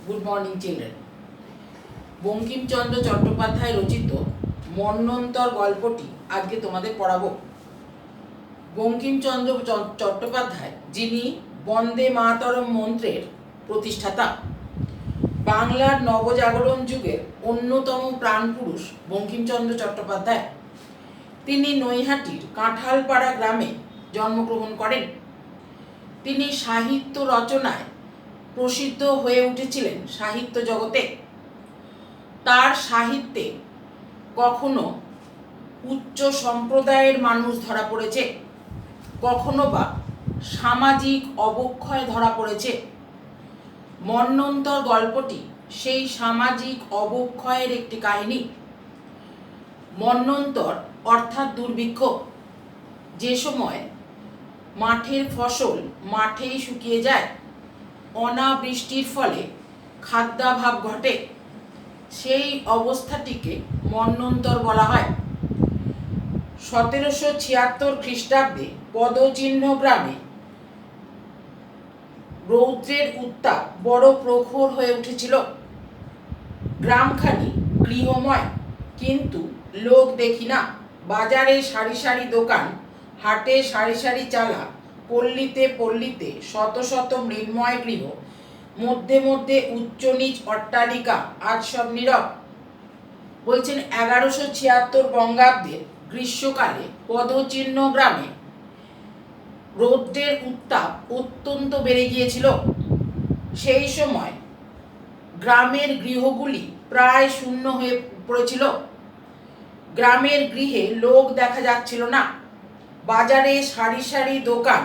Good morning children. Bankimchandra Chattopadhyay রচিত মন্বন্তর গল্পটি আজকে তোমাদের পড়াবো। বঙ্কিমচন্দ্র চট্টোপাধ্যায়, যিনি বন্দে মাতরম মন্ত্রের প্রতিষ্ঠাতা, বাংলার নবজাগরণ যুগের অন্যতম প্রাণপুরুষ বঙ্কিমচন্দ্র চট্টোপাধ্যায়। তিনি নৈহাটির কাঁঠালপাড়া গ্রামে জন্মগ্রহণ করেন। তিনি সাহিত্য রচনায় প্রসিদ্ধ হয়ে উঠেছিলেন সাহিত্য জগতে। তার সাহিত্যে কখনো উচ্চ সম্প্রদায়ের মানুষ ধরা পড়েছে, কখনো বা সামাজিক অবক্ষয় ধরা পড়েছে। মন্বন্তর গল্পটি সেই সামাজিক অবক্ষয়ের একটি কাহিনী। মন্বন্তর অর্থাৎ দুর্ভিক্ষ, যে সময় মাঠের ফসল মাঠেই শুকিয়ে যায়, অনাবৃষ্টির ফলে খাদ্যাভাব ঘটে, সেই অবস্থাটিকে মন্বন্তর বলা হয়। 1776 খ্রিস্টাব্দে পদচিহ্ন গ্রামে রৌদ্রের উত্তাপ বড় প্রখর হয়ে উঠেছিল। গ্রামখানি গৃহময়, কিন্তু লোক দেখি না। বাজারে সারি সারি দোকান, হাটে সারি সারি চালা, পল্লীতে পল্লীতে শত শত মৃন্ময় গৃহ, মধ্যে মধ্যে উচ্চ নীচ অট্টালিকা, আজ সব নীরব। বলছেন 1176 বঙ্গাব্দের গ্রীষ্মকালে পদচিহ্ন গ্রামে রৌদ্রের উত্তাপ অত্যন্ত বেড়ে গিয়েছিল। সেই সময় গ্রামের গৃহগুলি প্রায় শূন্য হয়ে পড়েছিল। গ্রামের গৃহে লোক দেখা যাচ্ছিল না। বাজারে সারি সারি দোকান,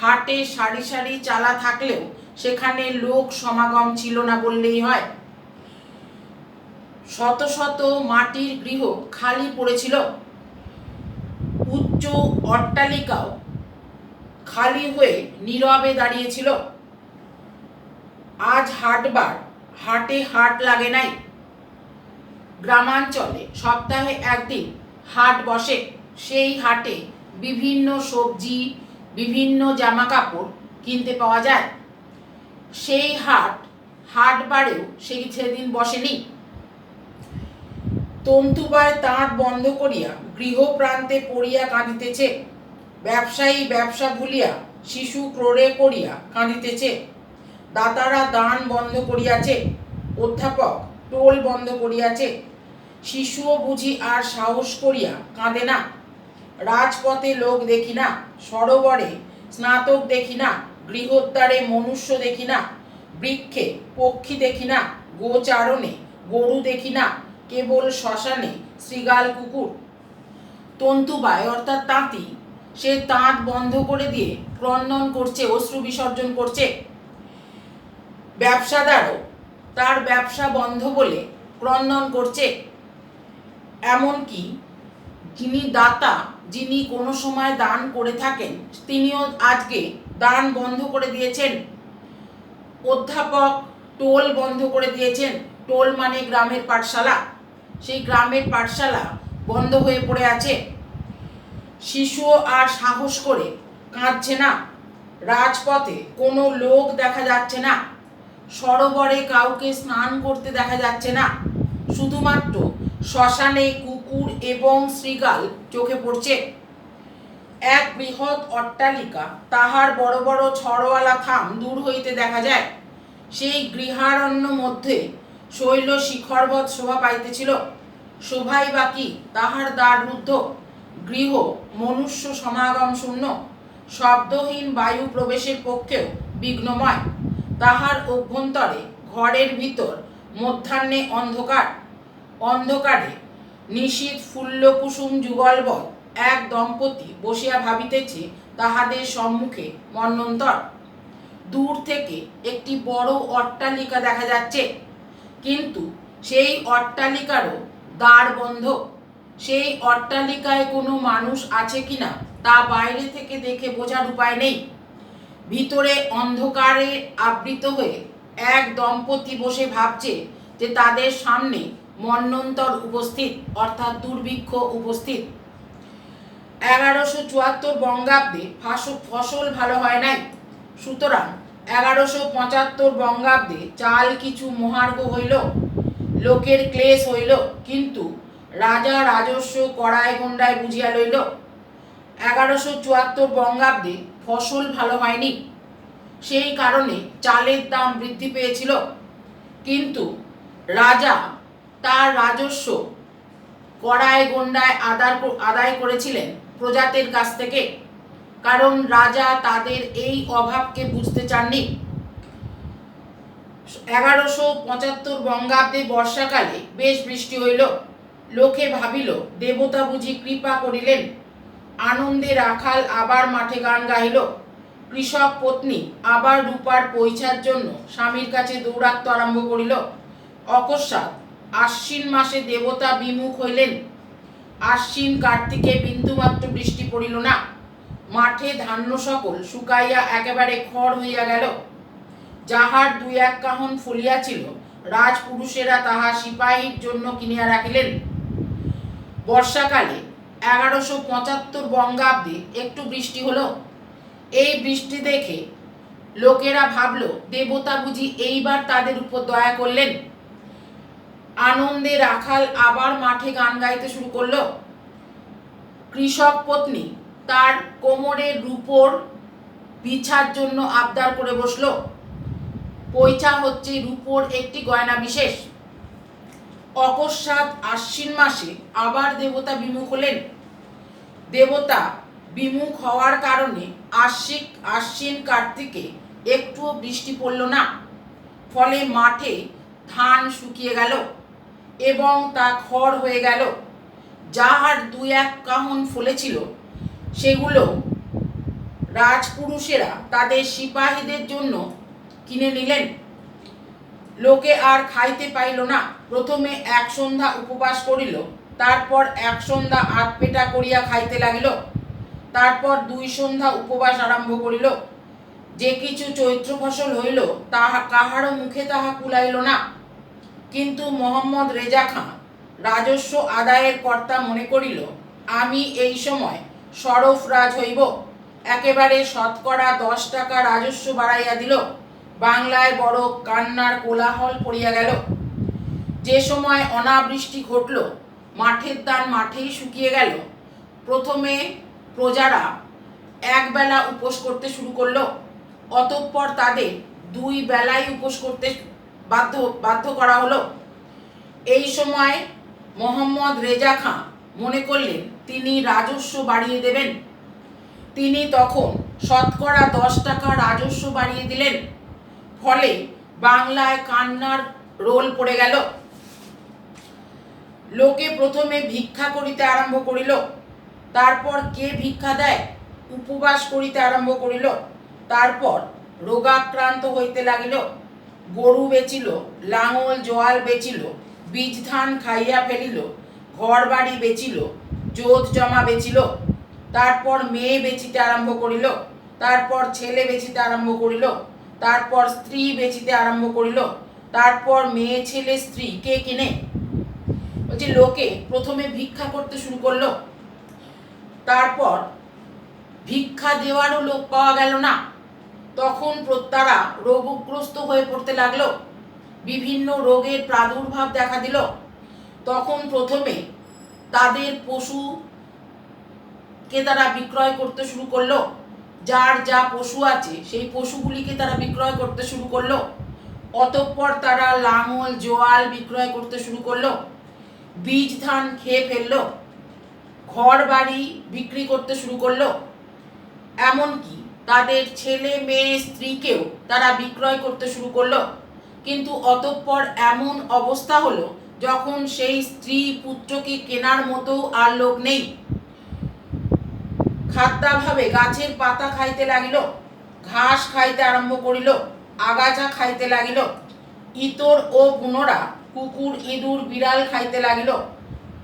হাটে সারি সারি চালা থাকলেও সেখানে লোক সমাগম ছিল না বললেই হয়। শত শত মাটির গৃহ খালি পড়েছিল। উচ্চ অট্টালিকাও খালি হয়ে নীরবে দাঁড়িয়েছিল। আজ হাটবার, হাটে হাট লাগে নাই। গ্রামাঞ্চলে সপ্তাহে একদিন হাট বসে। সেই হাটে বিভিন্ন সবজি, বিভিন্ন জামা কাপড় কিনতে পাওয়া যায়। সেই হাটবারেও সেদিন বসেনি। তন্তুবায় তাঁত বন্ধ করিয়া গৃহ প্রান্তে পড়িয়া কাঁদিতেছে। ব্যবসায়ী ব্যবসা ভুলিয়া শিশু ক্রোড়ে করিয়া কাঁদিতেছে। দাতারা দান বন্ধ করিয়াছে, অধ্যাপক টোল বন্ধ করিয়াছে। শিশুও বুঝি আর সাহস করিয়া কাঁদে না। রাজপথে লোক দেখি না, সরোবরে স্নাতক দেখি না, গৃহদ্বারে মনুষ্য দেখি না, বৃক্ষে পক্ষী দেখি না, গোচারণে গরু দেখি না, কেবল শ্মশানে শৃগাল কুকুর। তন্তুবায় অর্থাৎ তাঁতি, সে তাঁত বন্ধ করে দিয়ে ক্রন্দন করছে, অশ্রু বিসর্জন করছে। ব্যবসাদারও তার ব্যবসা বন্ধ বলে ক্রন্দন করছে। এমনকি যিনি দাতা, যিনি কোনো সময় দান করে থাকেন, তিনিও আজকে দান বন্ধ করে দিয়েছেন। অধ্যাপক টোল বন্ধ করে দিয়েছেন। টোল মানে গ্রামের পাঠশালা, সেই গ্রামের পাঠশালা বন্ধ হয়ে পড়ে আছে। শিশুও আর সাহস করে কাঁদছে না। রাজপথে কোনো লোক দেখা যাচ্ছে না। সরোবরে কাউকে স্নান করতে দেখা যাচ্ছে না। শুধুমাত্র শ্মশানে কুকুর এবং শৃগাল চোখে পড়ছে। এক বৃহৎ অট্টালিকা, তাহার বড় বড় ছড়ওয়ালা থাম দূর হইতে দেখা যায়। সেই গৃহারণ্য মধ্যে শৈল শিখরবৎ শোভা পাইতেছিল। শোভাই বাকি, তাহার দ্বার রুদ্ধ। গৃহ মনুষ্য সমাগম শূন্য, শব্দহীন বায়ু প্রবেশের পক্ষেও বিঘ্নময়। তাহার অভ্যন্তরে ঘরের ভিতর মধ্যাহ্নে অন্ধকার। অন্ধকারে নিশীথ ফুল্লকুসুম যুগলবৎ এক দম্পতি বসিয়া ভাবিতেছে, তাহাদের সম্মুখে মন্বন্তর। দূর থেকে একটি বড় অট্টালিকা দেখা যাচ্ছে, কিন্তু সেই অট্টালিকারও দ্বার বন্ধ। সেই অট্টালিকায় কোনো মানুষ আছে কিনা তা বাইরে থেকে দেখে বোঝার উপায় নেই। ভিতরে অন্ধকারে আবৃত হয়ে এক দম্পতি বসে ভাবছে যে তাদের সামনে মন্বন্তর উপস্থিত, অর্থাৎ দুর্ভিক্ষ উপস্থিত। 1174 বঙ্গাব্দে ফসল ভালো হয় নাই, সুতরাং 1175 বঙ্গাব্দে চাল কিছু মহার্ঘ হইল, লোকের ক্লেশ হইল, কিন্তু রাজা রাজস্ব কড়ায় গন্ডায় বুঝিয়া লইল। 1174 বঙ্গাব্দে ফসল ভালো হয়নি, সেই কারণে চালের দাম বৃদ্ধি পেয়েছিল, কিন্তু রাজা তার রাজস্ব কড়ায় গন্ডায় আদায় করেছিলেন প্রজাদের কাছ থেকে, কারণ রাজা তাদের এই অভাবকে বুঝতে চাননি। 1175 বঙ্গাব্দে বর্ষাকালে বেশ বৃষ্টি হইল, লোকে ভাবিল দেবতা বুঝি কৃপা করিলেন। আনন্দে রাখাল আবার মাঠে গান গাইল, কৃষক পত্নী আবার রূপার পৈছার জন্য স্বামীর কাছে দৌড়াত্ম আরম্ভ করিল। অকস্মাৎ আশ্বিন মাসে দেবতা বিমুখ হইলেন। আশ্বিন কার্তিকে বিন্দুমাত্র বৃষ্টি পড়িল না, মাঠে ধান্য সকল শুকাইয়া একেবারে খড় হইয়া গেল। যাহার 2-1 কাহন ফলিয়াছিল, রাজপুরুষেরা তাহা সিপাহীর জন্য কিনিয়া রাখিলেন। বর্ষাকালে 1175 বঙ্গাব্দে একটু বৃষ্টি হলো। এই বৃষ্টি দেখে লোকেরা ভাবল দেবতা বুঝি এইবার তাদের উপর দয়া করলেন। আনন্দে রাখাল আবার মাঠে গান গাইতে শুরু করলো। কৃষক পত্নী তার কোমরের রূপোর বিছার জন্য আবদার করে বসলো। পৈছা হচ্ছে রূপোর একটি গয়না বিশেষ। অকস্মাৎ আশ্বিন মাসে আবার দেবতা বিমুখ হলেন। দেবতা বিমুখ হওয়ার কারণে আশ্বিন কার্তিকে একটুও বৃষ্টি পড়ল না, ফলে মাঠে ধান শুকিয়ে গেল এবং তা খড় হয়ে গেল। যাহার 2-1 কাহন ফলেছিল, সেগুলো রাজপুরুষেরা তাদের সিপাহীদের জন্য কিনে নিলেন। লোকে আর খাইতে পাইল না। প্রথমে 1 সন্ধ্যা উপবাস করিল, তারপর 1 সন্ধ্যা আধপেটা করিয়া খাইতে লাগিল, তারপর 2 সন্ধ্যা উপবাস আরম্ভ করিল। যে কিছু চৈত্র ফসল হইল, তাহা কাহারও মুখে তাহা কুলাইল না। কিন্তু মোহাম্মদ রেজা খাঁ রাজস্ব আদায়ের কর্তা মনে করিল, আমি এই সময় সরফরাজ হইব। একেবারে শতকরা 10 টাকা রাজস্ব বাড়াইয়া দিল। বাংলায় বড় কান্নার কোলাহল পড়িয়া গেল। যে সময় অনাবৃষ্টি ঘটল, মাঠের ধান মাঠেই শুকিয়ে গেল। প্রথমে প্রজারা 1 বেলা উপোস করতে শুরু করলো, অতঃপর তাদের 2 বেলাই উপোস করতে বাধ্য করা হলো। এই সময় মোহাম্মদ রেজা খাঁ মনে করলেন তিনি রাজস্ব বাড়িয়ে দেবেন। তিনি তখন শতকরা 10 টাকা রাজস্ব বাড়িয়ে দিলেন। ফলে বাংলায় কান্নার রোল পড়ে গেল। লোকে প্রথমে ভিক্ষা করিতে আরম্ভ করিল, তারপর কে ভিক্ষা দেয় উপবাস করিতে আরম্ভ করিল, তারপর রোগাক্রান্ত হইতে লাগিল। গরু বেচিল, লাঙল জোয়াল বেচিল, বীজ ধান খাইয়া ফেলিল, ঘর বাড়ি বেচিল, জোত জমা বেচিল, তারপর মেয়ে বেচিতে আরম্ভ করিল, তারপর ছেলে বেচিতে আরম্ভ করিল, তারপর স্ত্রী বেচিতে আরম্ভ করিল, তারপর মেয়ে ছেলে স্ত্রী কে কিনে। বলছে লোকে প্রথমে ভিক্ষা করতে শুরু করলো, তারপর ভিক্ষা দেওয়ারও লোক পাওয়া গেল না। তখন তারা রোগগ্রস্ত হয়ে পড়তে লাগলো, বিভিন্ন রোগের প্রাদুর্ভাব দেখা দিল। তখন প্রথমে তাদের পশুকে তারা বিক্রয় করতে শুরু করলো। যার যা পশু আছে সেই পশুগুলিকে তারা বিক্রয় করতে শুরু করলো। অতঃপর তারা লাঙল জোয়াল বিক্রয় করতে শুরু করলো, বীজ ধান খেয়ে ফেললো, ঘর বাড়ি বিক্রি করতে শুরু করলো, এমনকি তাদের ছেলে মেয়ে স্ত্রীকেও তারা বিক্রয় করতে শুরু করলো। কিন্তু অতঃপর এমন অবস্থা হলো, যখন সেই স্ত্রী পুত্রকে কেনার মতো আর লোক নেই। খাদ্যাভাবে গাছের পাতা খাইতে লাগিল, ঘাস খাইতে আরম্ভ করিল, আগাছা খাইতে লাগিল, ইতর ও বুনোরা কুকুর ইঁদুর বিড়াল খাইতে লাগিল।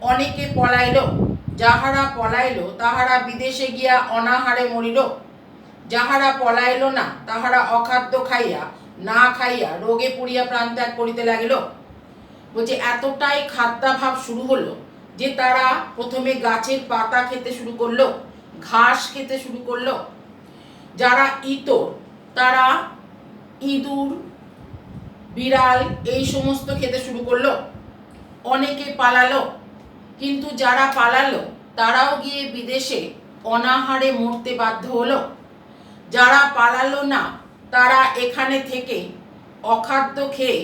অনেকে পলাইল, যাহারা পলাইল তাহারা বিদেশে গিয়া অনাহারে মরিল। যাহারা পলাইল না, তাহারা অখাদ্য খাইয়া না খাইয়া রোগে পড়িয়া প্রাণত্যাগ করিতে লাগিল। বলছে এতটাই খাদ্যাভাব শুরু হলো যে তারা প্রথমে গাছের পাতা খেতে শুরু করলো, ঘাস খেতে শুরু করলো। যারা ইতর তারা ইঁদুর, বিড়াল এই সমস্ত খেতে শুরু করলো। অনেকে পালালো, কিন্তু যারা পালালো তারাও গিয়ে বিদেশে অনাহারে মরতে বাধ্য হলো। যারা পালালো না তারা এখানে থেকে অখাদ্য খেয়ে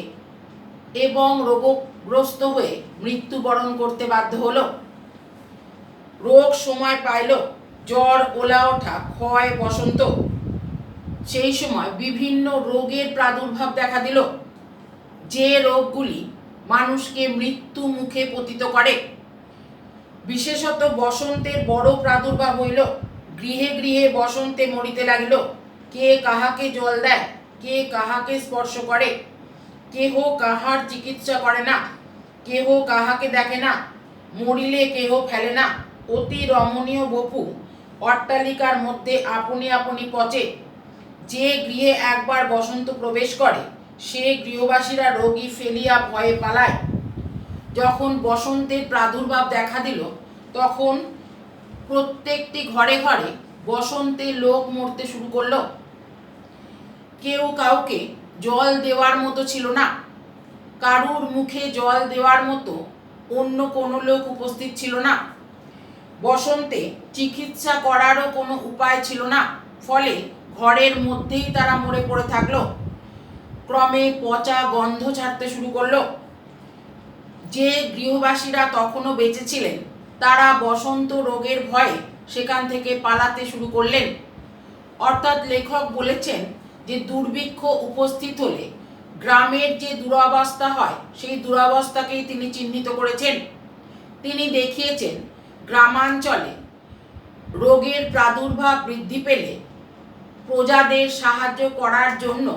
এবং রোগগ্রস্ত হয়ে মৃত্যুবরণ করতে বাধ্য হলো। রোগ সময় পাইল, জ্বর, ওলা ওঠা, ক্ষয়, বসন্ত। সেই সময় বিভিন্ন রোগের প্রাদুর্ভাব দেখা দিল, যে রোগগুলি মানুষকে মৃত্যু মুখে পতিত করে। বিশেষত বসন্তের বড় প্রাদুর্ভাব হইল। গৃহে গৃহে বসন্তে মরিতে লাগিল। কে কাহাকে জল দেয়, কে কাহাকে স্পর্শ করে, কেহ কাহার চিকিৎসা করে না, কেহ কাহাকে দেখে না, মরিলে কেহ ফেলে না। অতি রমণীয় বপু অট্টালিকার মধ্যে আপনি আপনি পচে। যে গৃহে একবার বসন্ত প্রবেশ করে সে গৃহবাসীরা রোগী ফেলিয়া ভয়ে পালায়। যখন বসন্তের প্রাদুর্ভাব দেখা দিল তখন প্রত্যেকটি ঘরে ঘরে বসন্তে লোক মরতে শুরু করলো। কেউ কাউকে জল দেওয়ার মতো ছিল না, কারুর মুখে জল দেওয়ার মতো অন্য কোনো লোক উপস্থিত ছিল না। বসন্তে চিকিৎসা করারও কোনো উপায় ছিল না, ফলে ঘরের মধ্যেই তারা মরে পড়ে থাকলো। ক্রমে পচা গন্ধ ছাড়তে শুরু করলো। যে গৃহবাসীরা তখনও বেঁচে ছিলেন তারা বসন্ত রোগের ভয়ে সেখান থেকে পালাতে শুরু করলেন। অর্থাৎ লেখক বলেছেন যে দুর্ভিক্ষ উপস্থিত হলে গ্রামের যে দুরবস্থা হয় সেই দুরবস্থাকেই তিনি চিহ্নিত করেছেন। তিনি দেখিয়েছেন গ্রামাঞ্চলে রোগের প্রাদুর্ভাব বৃদ্ধি পেলে প্রজাদের সাহায্য করার জন্য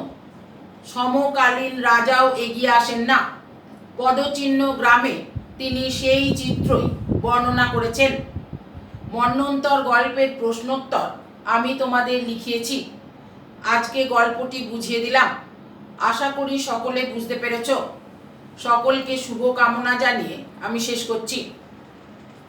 সমকালীন রাজাও এগিয়ে আসেন না। পদচিহ্ন গ্রামে তিনি সেই চিত্রই বর্ণনা করেছেন। মন্বন্তর গল্পের প্রশ্নোত্তর আমি তোমাদের লিখিয়েছি। আজকে গল্পটি বুঝিয়ে দিলাম। আশা করি সকলে বুঝতে পেরেছ। সকলকে শুভকামনা জানিয়ে আমি শেষ করছি।